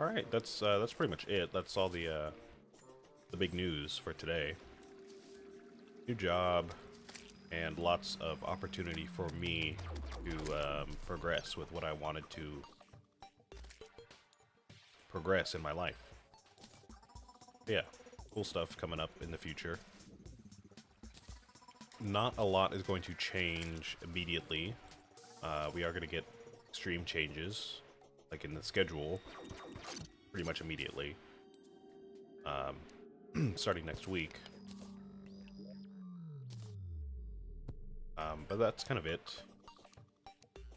All right, that's pretty much it. That's all the big news for today. New job and lots of opportunity for me to progress with what I wanted to progress in my life. Yeah, cool stuff coming up in the future. Not a lot is going to change immediately. We are going to get stream changes, like in the schedule, pretty much immediately. Starting next week. But that's kind of it.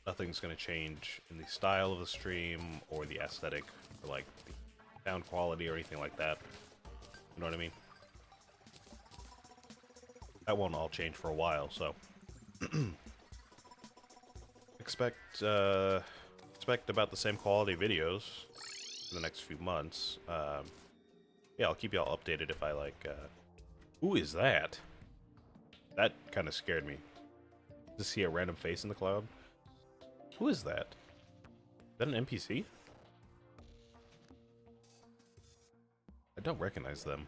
Nothing's going to change in the style of the stream or the aesthetic, or like the sound quality or anything like that. You know what I mean? That won't all change for a while, so expect about the same quality videos for the next few months. Yeah, I'll keep y'all updated if I like. Who is that? That kind of scared me. To see a random face in the cloud. Who is that? Is that an NPC? I don't recognize them.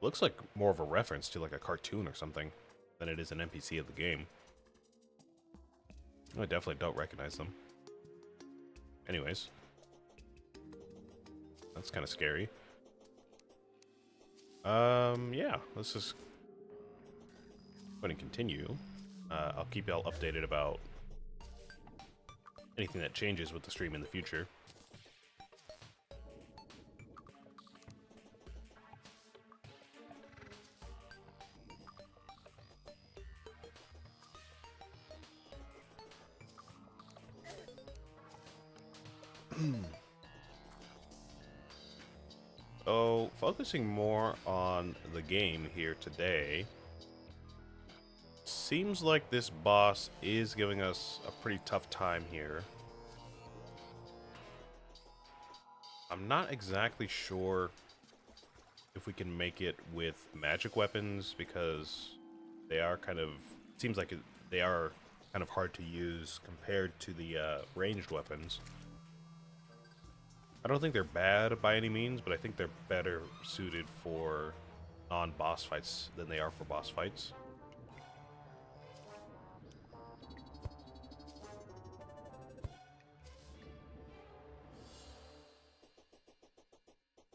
Looks like more of a reference to like a cartoon or something than it is an NPC of the game. I definitely don't recognize them. Anyways. That's kind of scary. Yeah, let's just go ahead and continue. I'll keep y'all updated about anything that changes with the stream in the future. So, focusing more on the game here today, seems like this boss is giving us a pretty tough time here. I'm not exactly sure if we can make it with magic weapons because they are kind of, it seems like they are kind of hard to use compared to the ranged weapons. I don't think they're bad by any means, but I think they're better suited for non-boss fights than they are for boss fights.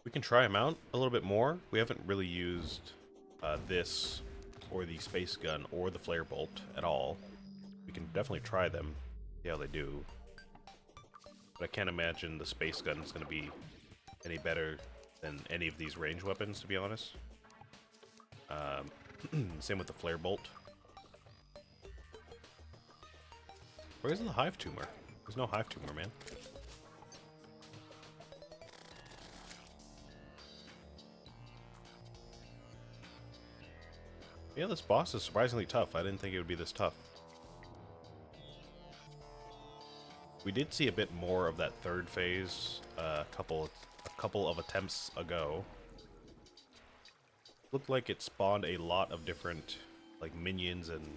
We can try them out a little bit more. We haven't really used this or the space gun or the flare bolt at all. We can definitely try them, see how they do. But I can't imagine the space gun is going to be any better than any of these range weapons, to be honest. Same with the flare bolt. Where's the hive tumor? There's no hive tumor, man. Yeah, this boss is surprisingly tough. I didn't think it would be this tough. We did see a bit more of that third phase a couple of attempts ago. Looked like it spawned a lot of different like minions and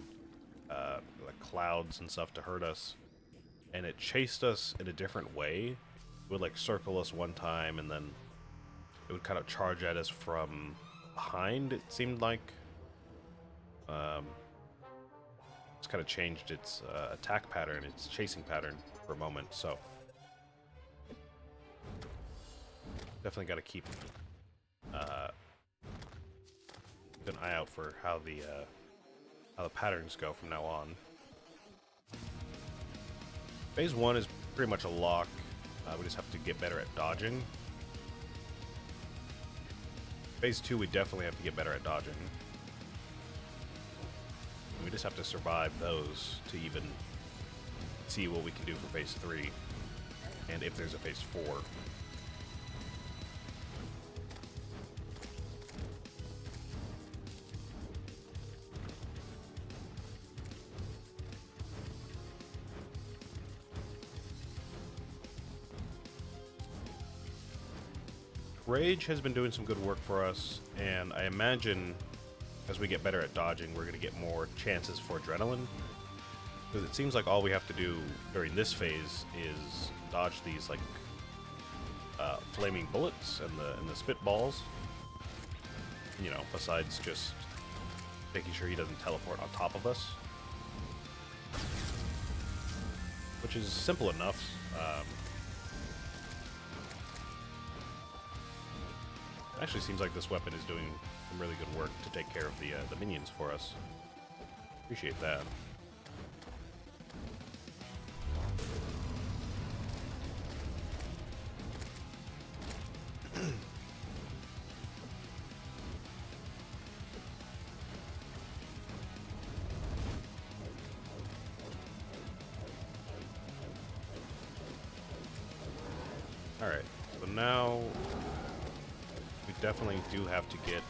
like clouds and stuff to hurt us, and it chased us in a different way. It would like circle us one time, and then it would kind of charge at us from behind. It seemed like. It's kind of changed its attack pattern, its chasing pattern for a moment, so definitely got to keep an eye out for how the patterns go from now on. Phase 1 is pretty much a lock. We just have to get better at dodging. Phase 2, we definitely have to get better at dodging. We just have to survive those to even see what we can do for phase 3, and if there's a phase 4. Rage has been doing some good work for us, and I imagine as we get better at dodging, we're going to get more chances for adrenaline. Because it seems like all we have to do during this phase is dodge these like flaming bullets and the spitballs. You know, besides just making sure he doesn't teleport on top of us, which is simple enough. It actually seems like this weapon is doing some really good work to take care of the minions for us. Appreciate that. Alright, so now we definitely do have to get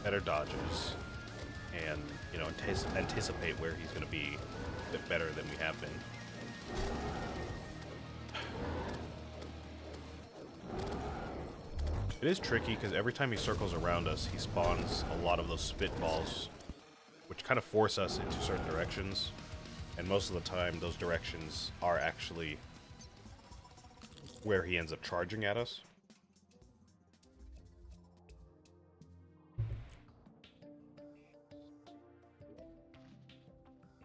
better dodges and, you know, anticipate where he's going to be a bit better than we have been. It is tricky because every time he circles around us, he spawns a lot of those spitballs, which kind of force us into certain directions, and most of the time those directions are actually where he ends up charging at us.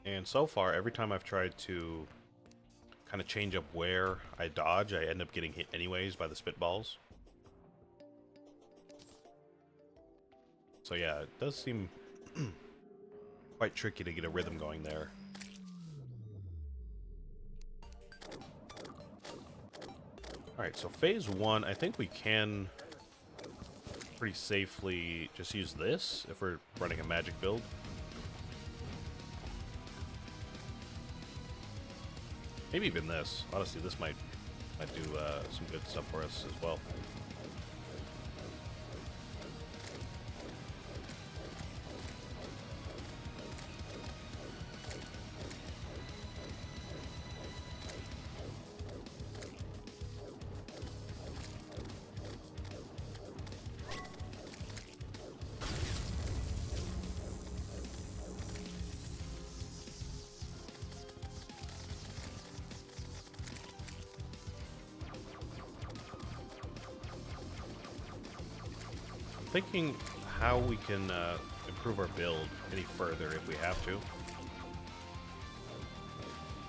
And so far, every time I've tried to kind of change up where I dodge, I end up getting hit anyways by the spitballs. So yeah, it does seem quite tricky to get a rhythm going there. Alright, so phase 1, I think we can pretty safely just use this if we're running a magic build. Maybe even this. Honestly, this might do some good stuff for us as well. Thinking how we can improve our build any further if we have to.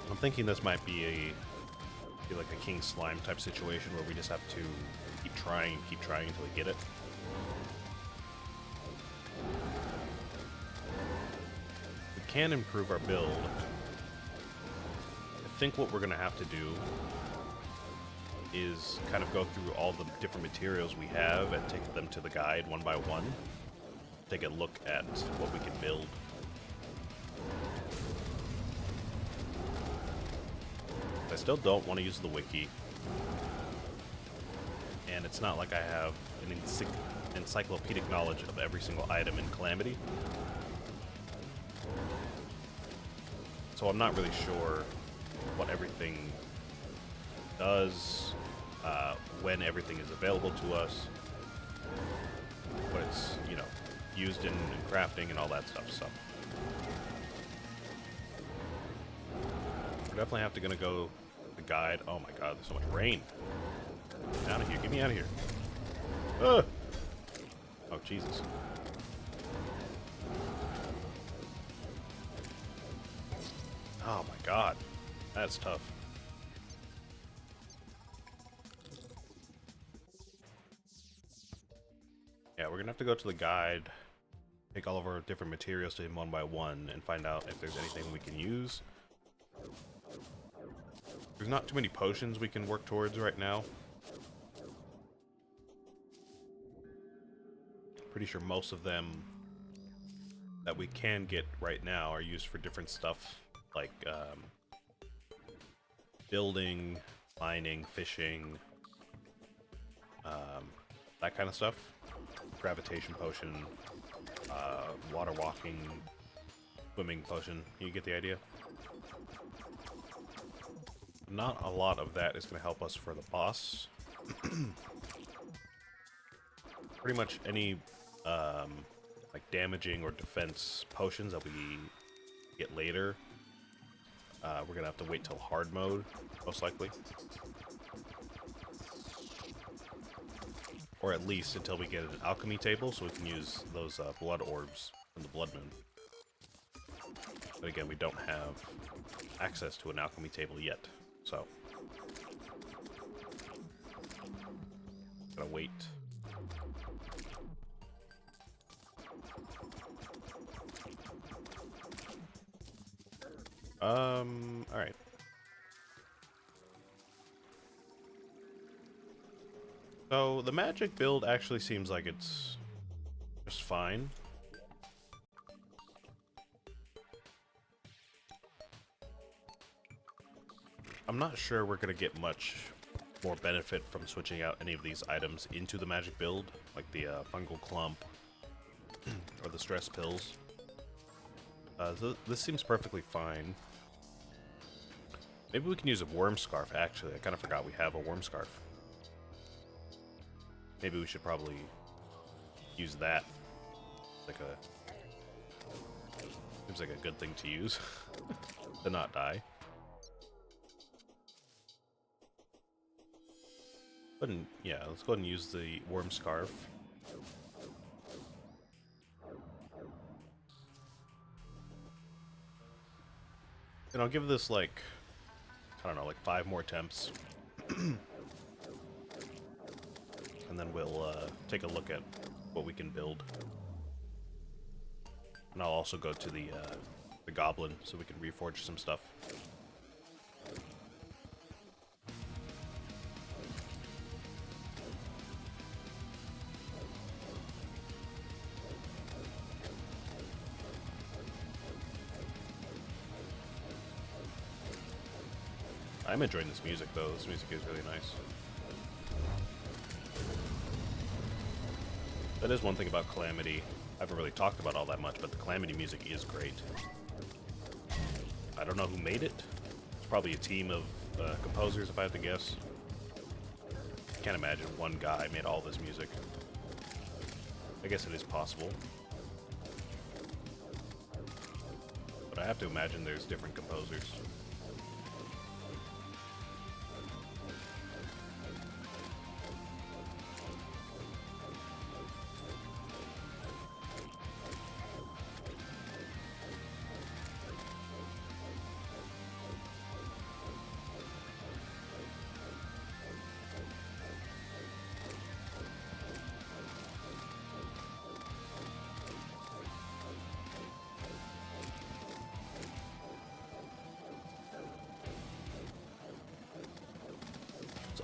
I'm thinking this might be like a King Slime type situation where we just have to keep trying until we get it. We can improve our build. I think what we're going to have to do is kind of go through all the different materials we have and take them to the guide one by one. Take a look at what we can build. I still don't want to use the wiki. And it's not like I have an encyclopedic knowledge of every single item in Calamity. So I'm not really sure what everything does, when everything is available to us, what it's, you know, used in crafting and all that stuff. So we're definitely gonna go the guide. Oh my god, there's so much rain. Get out of here, get me out of here. Ugh. Oh Jesus. Oh my god, that's tough. Yeah, we're gonna have to go to the guide, take all of our different materials to him one by one, and find out if there's anything we can use. There's not too many potions we can work towards right now. Pretty sure most of them that we can get right now are used for different stuff, like building, mining, fishing, that kind of stuff. Gravitation potion, water walking, swimming potion. You get the idea? Not a lot of that is going to help us for the boss. Pretty much any like damaging or defense potions that we get later. We're gonna have to wait till hard mode, most likely. Or at least until we get an alchemy table so we can use those blood orbs from the Blood Moon. But again, we don't have access to an alchemy table yet, so gotta wait. Alright. So, the magic build actually seems like it's just fine. I'm not sure we're gonna get much more benefit from switching out any of these items into the magic build, like the fungal clump or the stress pills. This seems perfectly fine. Maybe we can use a worm scarf, actually. I kind of forgot we have a worm scarf. Maybe we should probably use that. Seems like a good thing to use. To not die. Yeah, let's go ahead and use the worm scarf. And I'll give this like, I don't know, like 5 more attempts. And then we'll take a look at what we can build. And I'll also go to the goblin so we can reforge some stuff. I'm enjoying this music, though. This music is really nice. That is one thing about Calamity. I haven't really talked about all that much, but the Calamity music is great. I don't know who made it. It's probably a team of composers, if I had to guess. I can't imagine one guy made all this music. I guess it is possible. But I have to imagine there's different composers.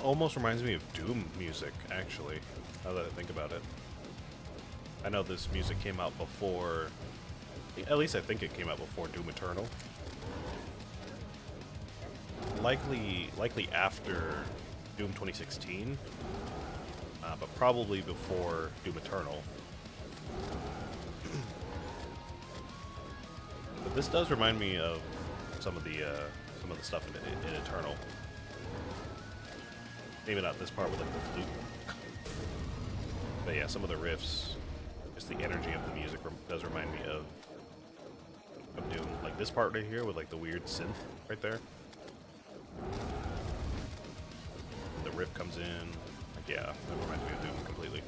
Almost reminds me of Doom music, actually, now that I think about it. I know this music came out before, at least I think it came out before Doom Eternal. Likely after Doom 2016, but probably before Doom Eternal. But this does remind me of some of the stuff in Eternal. Maybe not this part with like the flute. But yeah, some of the riffs, just the energy of the music does remind me of Doom. Like this part right here with like the weird synth right there. The riff comes in. Like yeah, that reminds me of Doom completely.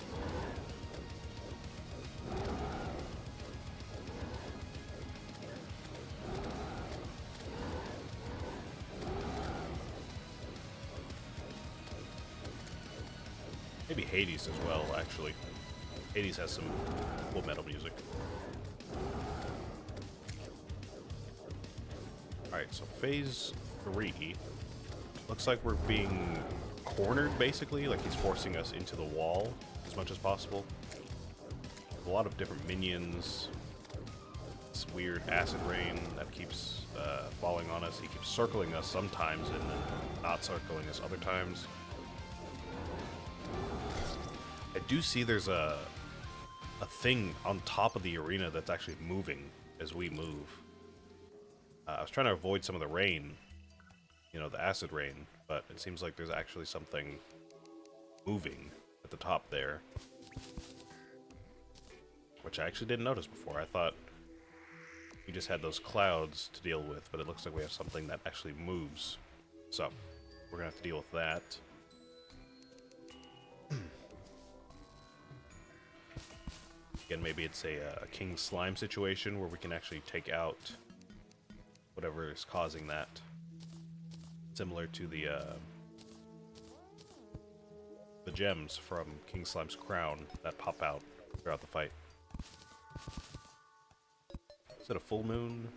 Maybe Hades as well, actually. Hades has some cool metal music. Alright, so phase 3. Looks like we're being cornered, basically. Like he's forcing us into the wall as much as possible. A lot of different minions. This weird acid rain that keeps falling on us. He keeps circling us sometimes and then not circling us other times. I do see there's a thing on top of the arena that's actually moving as we move. I was trying to avoid some of the rain, you know, the acid rain, but it seems like there's actually something moving at the top there, which I actually didn't notice before. I thought we just had those clouds to deal with, but it looks like we have something that actually moves. So, we're gonna have to deal with that. Again, maybe it's a king slime situation where we can actually take out whatever is causing that. Similar to the gems from King Slime's crown that pop out throughout the fight. Is it a full moon?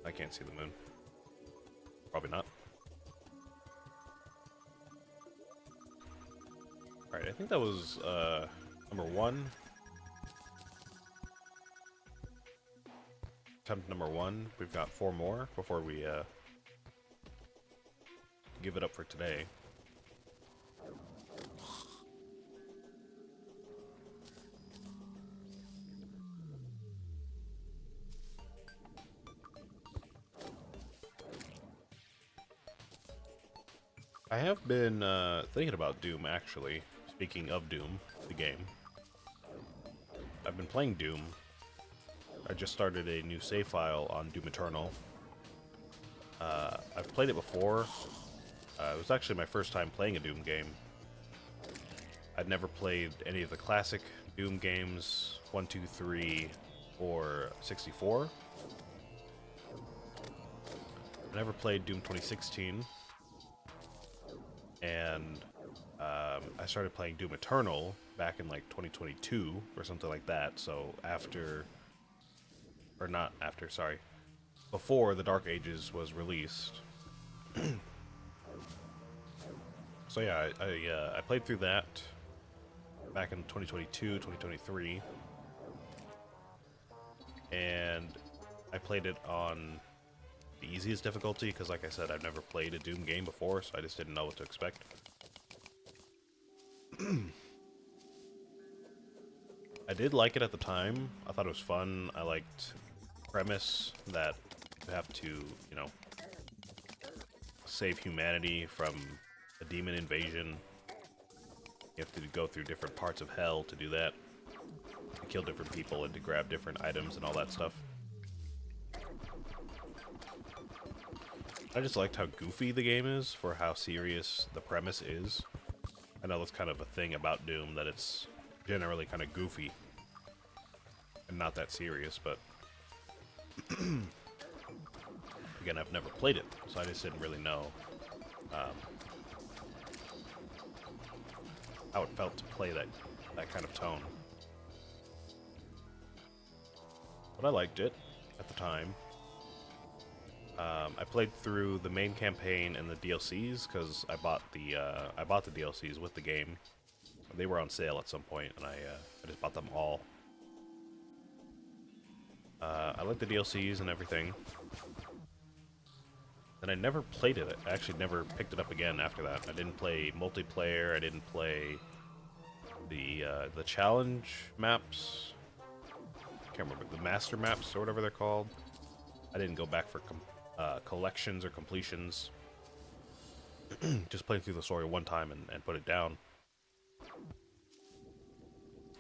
I can't see the moon. Probably not. Alright, I think that was number 1. Attempt number 1. We've got 4 more before we give it up for today. I have been thinking about Doom, actually. Speaking of Doom, the game. I've been playing Doom. I just started a new save file on Doom Eternal. I've played it before. It was actually my first time playing a Doom game. I'd never played any of the classic Doom games, 1, 2, 3, or 64. I never played Doom 2016. And I started playing Doom Eternal back in like 2022 or something like that. So after, or not after, sorry, before the Dark Ages was released. So yeah, I played through that back in 2022, 2023, and I played it on the easiest difficulty because, like I said, I've never played a Doom game before, so I just didn't know what to expect. I did like it at the time. I thought it was fun. I liked the premise that you have to, you know, save humanity from a demon invasion. You have to go through different parts of hell to do that, to kill different people and to grab different items and all that stuff. I just liked how goofy the game is for how serious the premise is. I know that's kind of a thing about Doom, that it's generally kind of goofy and not that serious, but again, I've never played it, so I just didn't really know how it felt to play that kind of tone. But I liked it at the time. I played through the main campaign and the DLCs because I bought the DLCs with the game. They were on sale at some point, and I just bought them all. I like the DLCs and everything. And I never played it. I actually never picked it up again after that. I didn't play multiplayer. I didn't play the challenge maps. I can't remember, the master maps or whatever they're called. I didn't go back for collections or completions. Just played through the story one time and put it down.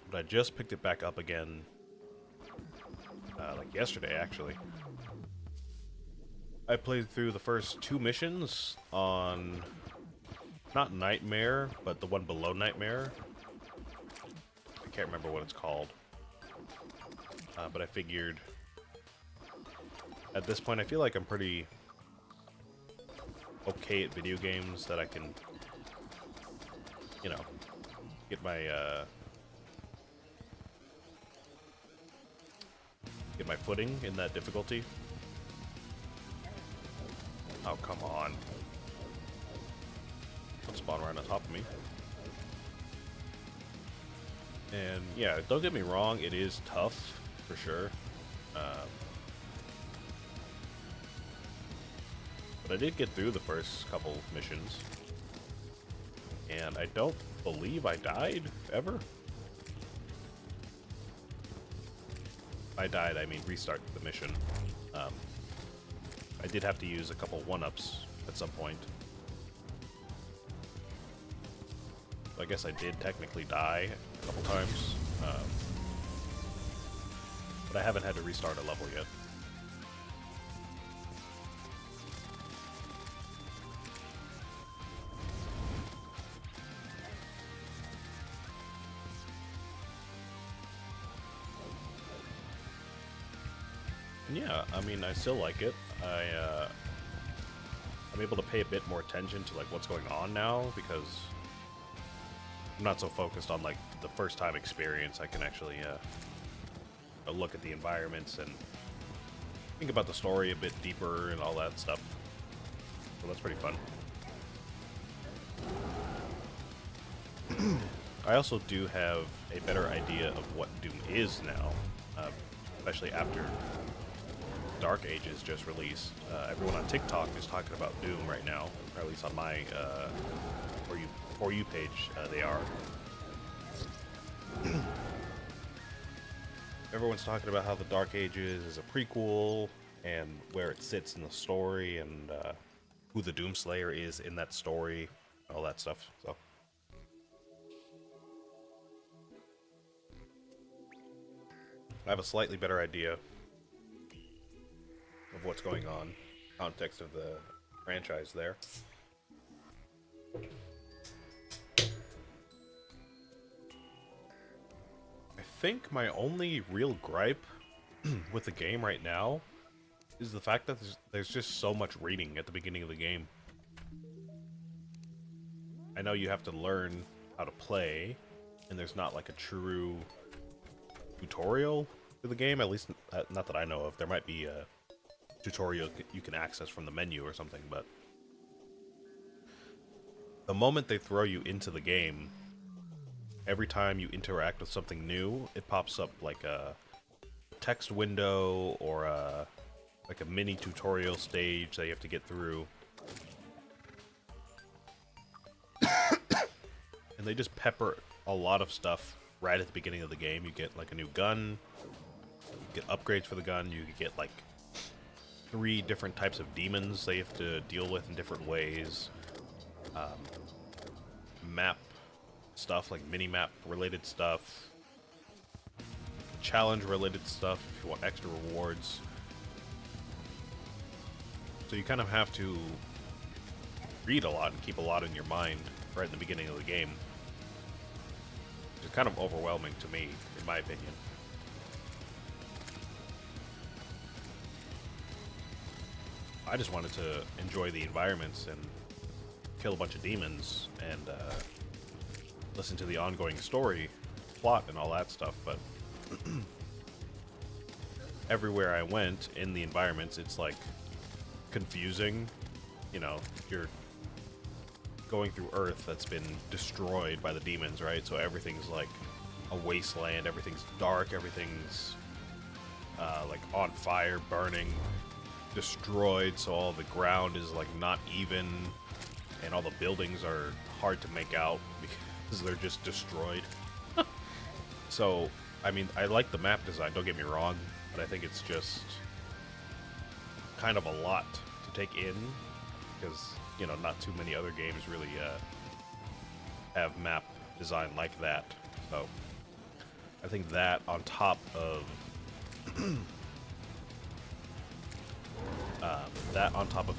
But I just picked it back up again, like yesterday, actually. I played through the first 2 missions on, not Nightmare, but the one below Nightmare. I can't remember what it's called. But I figured, at this point, I feel like I'm pretty okay at video games, that I can, you know, get my footing in that difficulty. Oh, come on. Don't spawn right on top of me. And yeah, don't get me wrong, it is tough, for sure. But I did get through the first couple missions. And I don't believe I died, ever. I died, I mean restart the mission. I did have to use a couple 1-ups at some point. So I guess I did technically die a couple times. But I haven't had to restart a level yet. And yeah, I mean, I still like it. I'm able to pay a bit more attention to like what's going on now because I'm not so focused on like the first time experience. I can actually look at the environments and think about the story a bit deeper and all that stuff. So that's pretty fun. I also do have a better idea of what Doom is now, especially after Dark Ages just released. Everyone on TikTok is talking about Doom right now, or at least on my For You page, they are. Everyone's talking about how the Dark Ages is a prequel, and where it sits in the story, and who the Doomslayer is in that story, all that stuff, so. I have a slightly better idea of what's going on, context of the franchise there. I think my only real gripe with the game right now is the fact that there's just so much reading at the beginning of the game. I know you have to learn how to play, and there's not like a true tutorial for the game, at least not that I know of. There might be a tutorial you can access from the menu or something, but the moment they throw you into the game, every time you interact with something new, it pops up like a text window or like a mini tutorial stage that you have to get through. And they just pepper a lot of stuff right at the beginning of the game. You get like a new gun, you get upgrades for the gun, you get like 3 different types of demons that you have to deal with in different ways. Map stuff, like mini-map related stuff. Challenge related stuff if you want extra rewards. So you kind of have to read a lot and keep a lot in your mind right in the beginning of the game. It's kind of overwhelming to me, in my opinion. I just wanted to enjoy the environments and kill a bunch of demons and listen to the ongoing story, plot, and all that stuff, but everywhere I went in the environments, it's like confusing. You know, you're going through Earth that's been destroyed by the demons, right? So everything's like a wasteland, everything's dark, everything's like on fire, burning, destroyed, so all the ground is like not even, and all the buildings are hard to make out because they're just destroyed. So, I mean, I like the map design, don't get me wrong, but I think it's just kind of a lot to take in because, you know, not too many other games really have map design like that. So, I think that on top of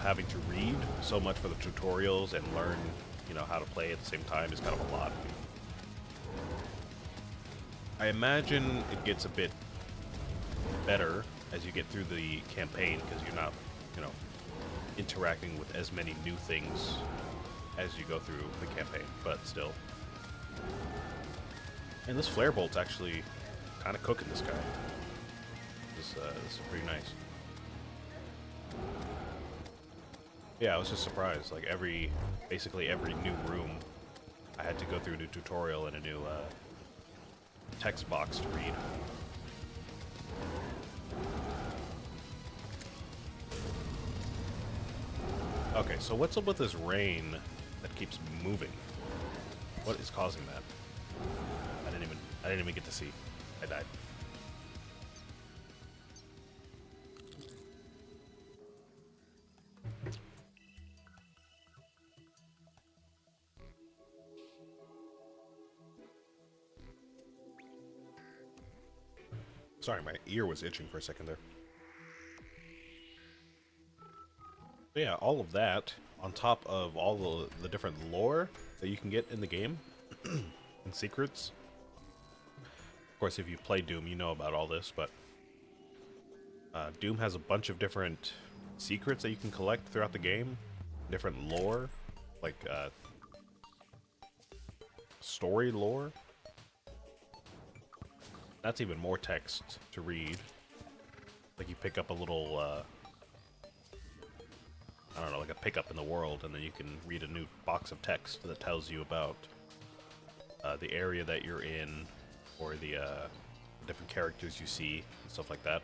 having to read so much for the tutorials and learn, you know, how to play at the same time is kind of a lot. I imagine it gets a bit better as you get through the campaign because you're not, you know, interacting with as many new things as you go through the campaign, but still. And this flare bolt's actually kind of cooking this guy. This is pretty nice. Yeah, I was just surprised. Like basically every new room, I had to go through a new tutorial and a new text box to read. Okay, so what's up with this rain that keeps moving? What is causing that? I didn't even get to see. I died. Sorry, my ear was itching for a second there. So yeah, all of that on top of all the different lore that you can get in the game and secrets. Of course, if you play Doom, you know about all this, but Doom has a bunch of different secrets that you can collect throughout the game, different lore, like story lore. That's even more text to read. Like you pick up a little, I don't know, like a pickup in the world, and then you can read a new box of text that tells you about the area that you're in, or the different characters you see, and stuff like that.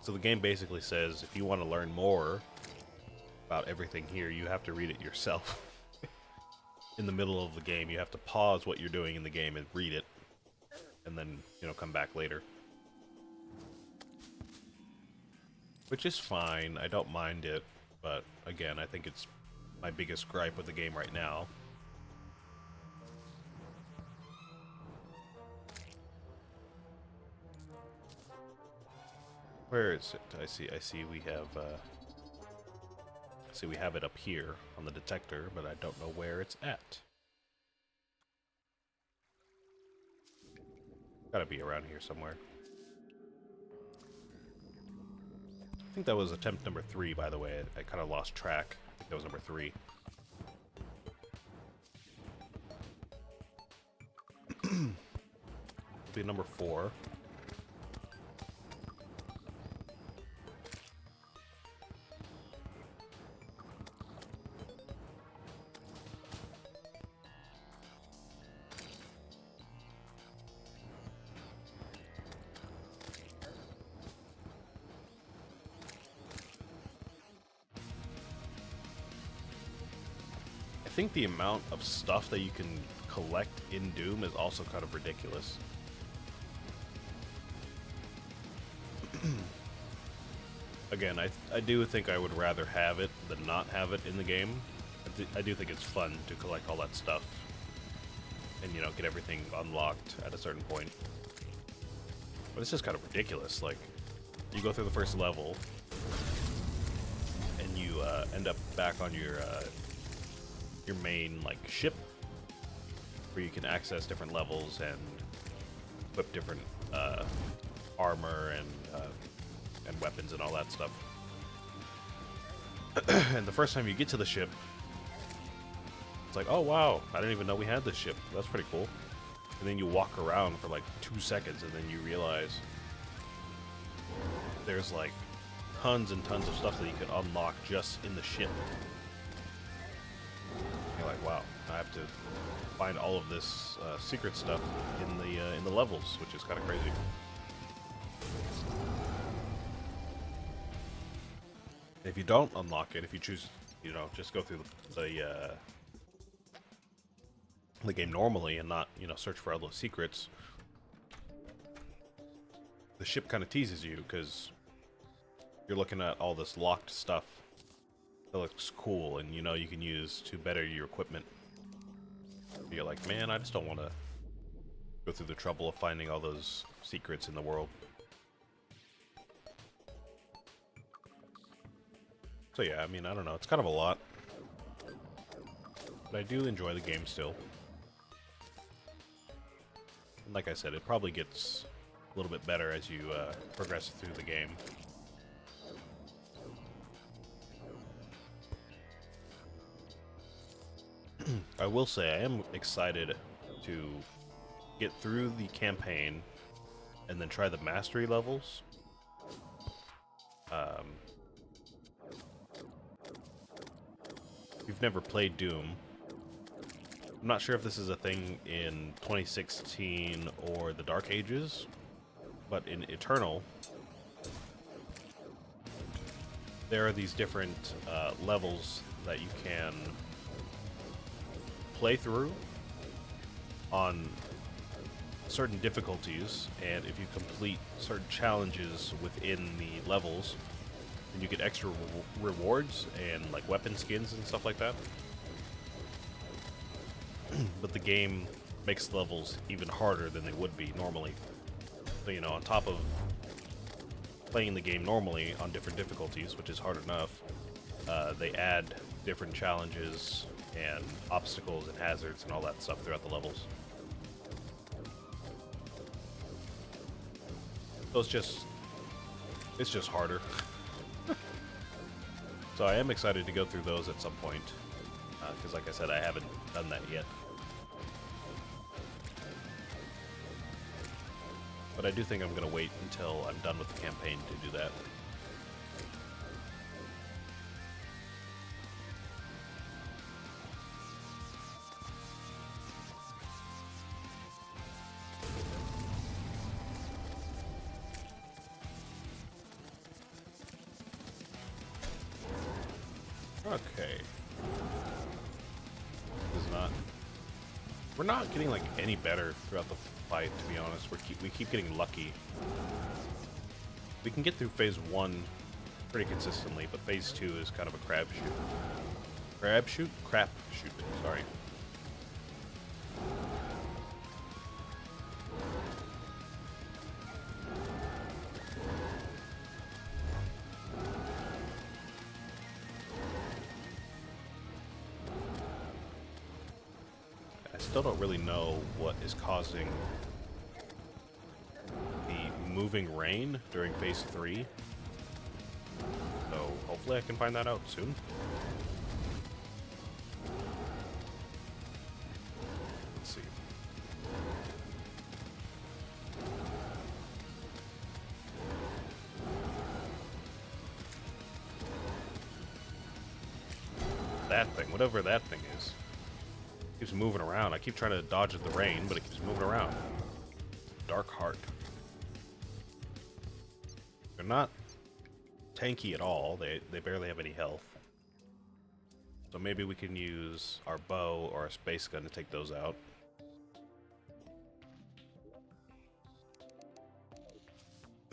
So the game basically says, if you want to learn more about everything here, you have to read it yourself. In the middle of the game, you have to pause what you're doing in the game and read it, and then, you know, come back later. Which is fine, I don't mind it, but again, I think it's my biggest gripe with the game right now. Where is it? I see we have it up here on the detector, but I don't know where it's at. Gotta be around here somewhere. I think that was attempt number 3, by the way. I kind of lost track. I think that was number 3. Be number 4. I think the amount of stuff that you can collect in Doom is also kind of ridiculous. Again, I do think I would rather have it than not have it in the game. I do think it's fun to collect all that stuff and, you know, get everything unlocked at a certain point. But it's just kind of ridiculous. Like, you go through the first level and you end up back on your main, like, ship, where you can access different levels and equip different armor and weapons and all that stuff. And the first time you get to the ship, it's like, oh wow, I didn't even know we had this ship. That's pretty cool. And then you walk around for like 2 seconds, and then you realize there's like tons and tons of stuff that you can unlock just in the ship. You're like, wow, I have to find all of this secret stuff in the levels, which is kind of crazy. If you don't unlock it, if you choose, you know, just go through the game normally and not, you know, search for all those secrets, the ship kind of teases you because you're looking at all this locked stuff that looks cool and, you know, you can use to better your equipment. You're like, man, I just don't want to go through the trouble of finding all those secrets in the world. So yeah, I mean, I don't know, it's kind of a lot, but I do enjoy the game still. And like I said, it probably gets a little bit better as you progress through the game. I will say, I am excited to get through the campaign and then try the mastery levels. If you've never played Doom, I'm not sure if this is a thing in 2016 or the Dark Ages, but in Eternal, there are these different levels that you can play through on certain difficulties, and if you complete certain challenges within the levels, then you get extra rewards and like weapon skins and stuff like that. But the game makes the levels even harder than they would be normally. So, you know, on top of playing the game normally on different difficulties, which is hard enough, they add different challenges and obstacles and hazards and all that stuff throughout the levels. So it's just harder. So I am excited to go through those at some point, because like I said, I haven't done that yet. But I do think I'm going to wait until I'm done with the campaign to do that. Okay. We're not getting like any better throughout the fight, to be honest. We keep getting lucky. We can get through phase 1 pretty consistently, but phase 2 is kind of a crapshoot. Crap shoot, sorry. I still don't really know what is causing the moving rain during phase 3. So hopefully I can find that out soon. Let's see. That thing, whatever that thing is. Keeps moving around. I keep trying to dodge the rain, but it keeps moving around. Dark Heart. They're not tanky at all. They barely have any health. So maybe we can use our bow or our space gun to take those out.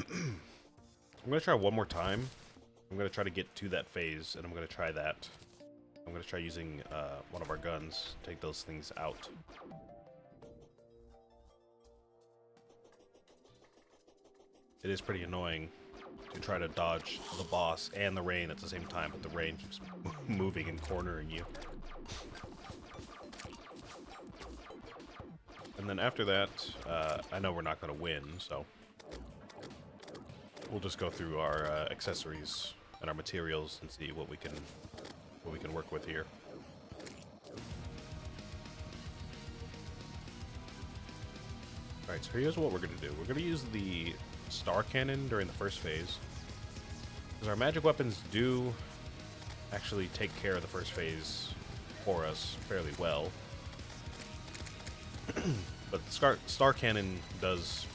I'm going to try one more time. I'm going to try to get to that phase, and I'm going to try that. I'm going to try using one of our guns to take those things out. It is pretty annoying to try to dodge the boss and the rain at the same time, but the rain keeps moving and cornering you. And then after that, I know we're not going to win, so we'll just go through our accessories and our materials and see what we can work with here. Alright, so here's what we're going to do. We're going to use the star cannon during the first phase, because our magic weapons do actually take care of the first phase for us fairly well. But the star cannon does,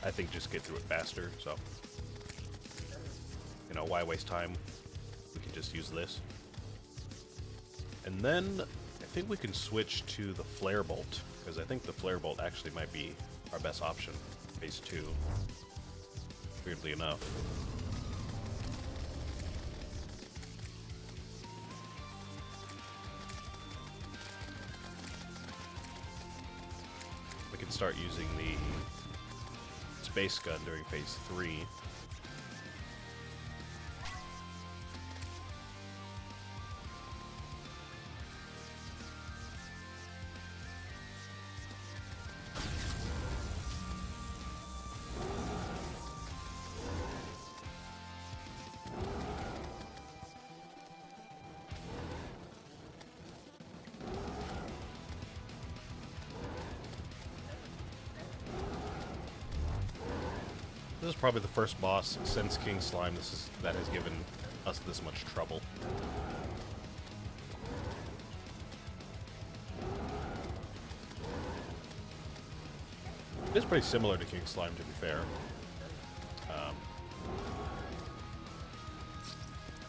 I think, just get through it faster, so, you know, why waste time? We can just use this. And then I think we can switch to the flare bolt, because I think the flare bolt actually might be our best option, phase 2, weirdly enough. We can start using the space gun during phase 3. This is probably the first boss since King Slime that has given us this much trouble. It's pretty similar to King Slime, to be fair. I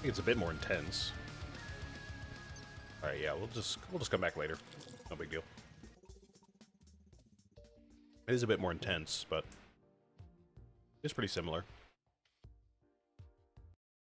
think it's a bit more intense. All right, yeah, we'll just come back later. No big deal. It is a bit more intense, but it's pretty similar.